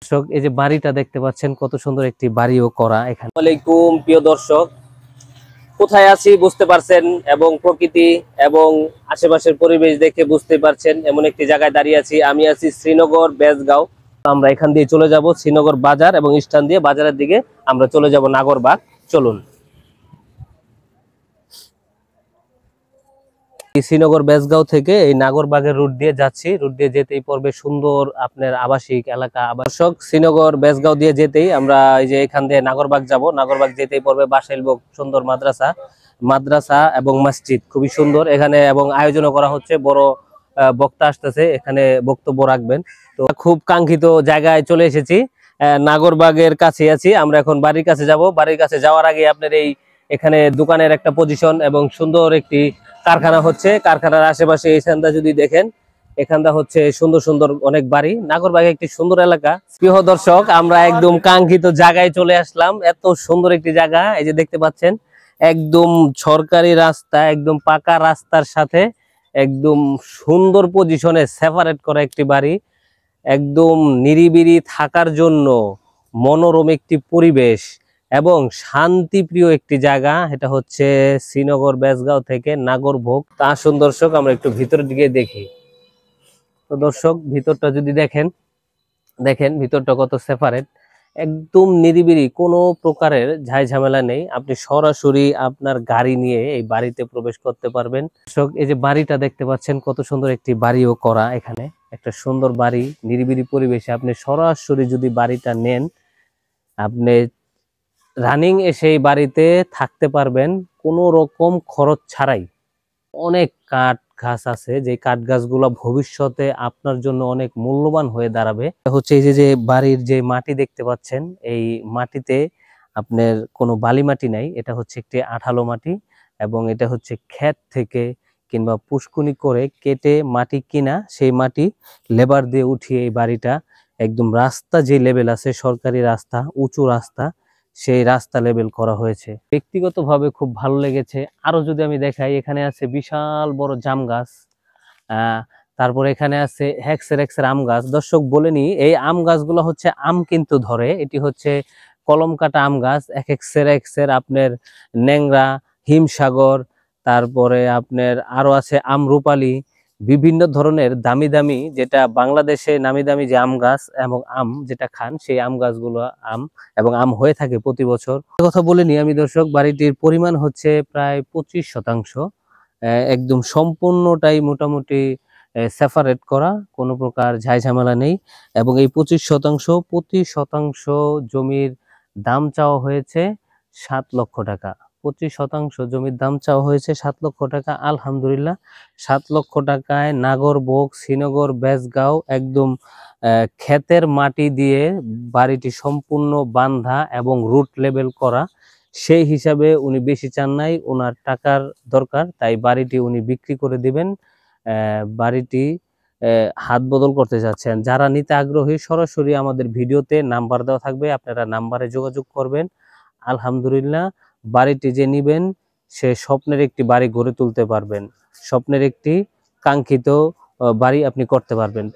দর্শক এই যে বাড়িটা দেখতে পাচ্ছেন কত সুন্দর একটি বাড়িও করা এখানে। আসসালামু আলাইকুম প্রিয় দর্শক, কোথায় আছি বুঝতে পারছেন এবং প্রকৃতি এবং আশেপাশের পরিবেশ দেখে বুঝতে পারছেন এমন একটি জায়গায় দাঁড়িয়ে আছি। আমি আছি শ্রীনগর বেজগাঁও। আমরা এখান দিয়ে চলে যাব শ্রীনগর বাজার এবং স্থান দিয়ে বাজারের দিকে আমরা চলে যাব নাগরবাগ। চলুন। শ্রীনগর বেজগাঁও থেকে এই নাগরবাগের রুট দিয়ে যাচ্ছি। রুট দিয়ে যেতেই পড়বে সুন্দর আপনার আবাসিক এলাকা। আবাসক শ্রীনগর বেজগাঁও দিয়ে যেতেই আমরা এই যে এখান দিয়ে নাগরবাগ যাব। নাগরবাগ যেতেই পড়বে বাসাইলবুক সুন্দর মাদ্রাসা এবং মসজিদ খুবই সুন্দর এখানে, এবং আয়োজনও করা হচ্ছে। বড় বক্তা আসতেছে, এখানে বক্তব্য রাখবেন। তো খুব কাঙ্ক্ষিত জায়গায় চলে এসেছি, নাগরবাগের কাছে আছি। আমরা এখন বাড়ির কাছে যাব। বাড়ির কাছে যাওয়ার আগে আপনার এখানে দোকানের একটা পজিশন এবং সুন্দর একটি কারখানা হচ্ছে। কারখানার আশেপাশে এইখানটা যদি দেখেন, এখানটা হচ্ছে সুন্দর সুন্দর অনেক বাড়ি। নাগরবাগে একটি সুন্দর এলাকা। প্রিয় দর্শক, আমরা একদম কাঙ্ক্ষিত জায়গায় চলে আসলাম। এত সুন্দর একটি জায়গা, এই যে দেখতে পাচ্ছেন একদম সরকারি রাস্তা, একদম পাকা রাস্তার সাথে একদম সুন্দর পজিশনে সেপারেট করা একটি বাড়ি। একদম নিরিবিলি থাকার জন্য মনোরম একটি পরিবেশ এবং শান্তিপ্রিয় একটি জায়গা। এটা হচ্ছে শ্রীনগর বেজগাঁও থেকে নাগরভোগ। তা আসুন দর্শক, আমরা একটু ভিতরের দিকে দেখি। তো দর্শক, ভিতরটা যদি দেখেন ভিতরটা কত সেপারেট, একদম নিরিবিলি, কোনো প্রকারের ঝাই ঝামেলা নেই। আপনি সরাসরি আপনার গাড়ি নিয়ে এই বাড়িতে প্রবেশ করতে পারবেন। দর্শক এই যে বাড়িটা দেখতে পাচ্ছেন কত সুন্দর একটি বাড়িও করা এখানে। একটা সুন্দর বাড়ি, নিরিবিলি পরিবেশে আপনি সরাসরি যদি বাড়িটা নেন, আপনি রানিং এসে এই বাড়িতে থাকতে পারবেন কোনো রকম খরচ ছাড়াই। অনেক কাঠ গাছ আছে, যে কাঠ গাছগুলো ভবিষ্যতে আপনার জন্য অনেক মূল্যবান হয়ে দাঁড়াবে। হচ্ছে এই যে বাড়ির যে মাটি দেখতে পাচ্ছেন, এই মাটিতে আপনার কোনো বালি মাটি নাই, এটা হচ্ছে একটি আঠালো মাটি। এবং এটা হচ্ছে ক্ষেত থেকে কিংবা পুষ্কুনি করে কেটে মাটি কিনা, সেই মাটি লেবার দিয়ে উঠিয়ে এই বাড়িটা একদম রাস্তা যে লেভেল আছে, সরকারি রাস্তা, উঁচু রাস্তা, সেই রাস্তা লেবেল করা হয়েছে। ব্যক্তিগতভাবে খুব ভালো লেগেছে। আরো যদি আমি দেখাই, এখানে আছে বিশাল বড় জাম গাছ, তারপর এখানে আছে হেক্সের আম গাছ। দর্শক বলে নি, এই আম গাছগুলো হচ্ছে আম কিন্তু ধরে, এটি হচ্ছে কলম কাটা আম গাছ। এক্সের আপনার ন্যাংরা, হিমসাগর, তারপরে আপনার আরো আছে আমরুপালি, বিভিন্ন ধরনের দামি দামি, যেটা বাংলাদেশে নামি দামি যে আম গাছ এবং আম যেটা খান, সেই আম গাছগুলো আম এবং আম হয়ে থাকে প্রতি বছর। কথা বলিনি আমি দর্শক, বাড়িটির পরিমাণ হচ্ছে প্রায় 25%। একদম সম্পূর্ণটাই মোটামুটি সেপারেট করা, কোনো প্রকার ঝামেলা নেই। এবং এই 25% প্রতি শতাংশ জমির দাম চাওয়া হয়েছে 7 লক্ষ টাকা। 25% জমির দাম চাওয়া হয়েছে 7 লক্ষ টাকা। আলহামদুলিল্লাহ, 7 লক্ষ টাকায় নাগরভোগ শ্রীনগর বেজগাঁও একদম ক্ষেতের মাটি দিয়ে বাড়িটি সম্পূর্ণ বান্ধা এবং রুট লেবেল করা। সেই হিসাবে উনি বেশি চান নাই, ওনার টাকার দরকার, তাই বাড়িটি উনি বিক্রি করে দিবেন। বাড়িটি হাত বদল করতে যাচ্ছেন। যারা নিতে আগ্রহী সরাসরি আমাদের ভিডিওতে নাম্বার দেওয়া থাকবে, আপনারা নাম্বারে যোগাযোগ করবেন। আলহামদুলিল্লাহ, বাড়িটি যে নিবেন সে স্বপ্নের একটি বাড়ি গড়ে তুলতে পারবেন, স্বপ্নের একটি কাঙ্ক্ষিত বাড়ি আপনি করতে পারবেন। তো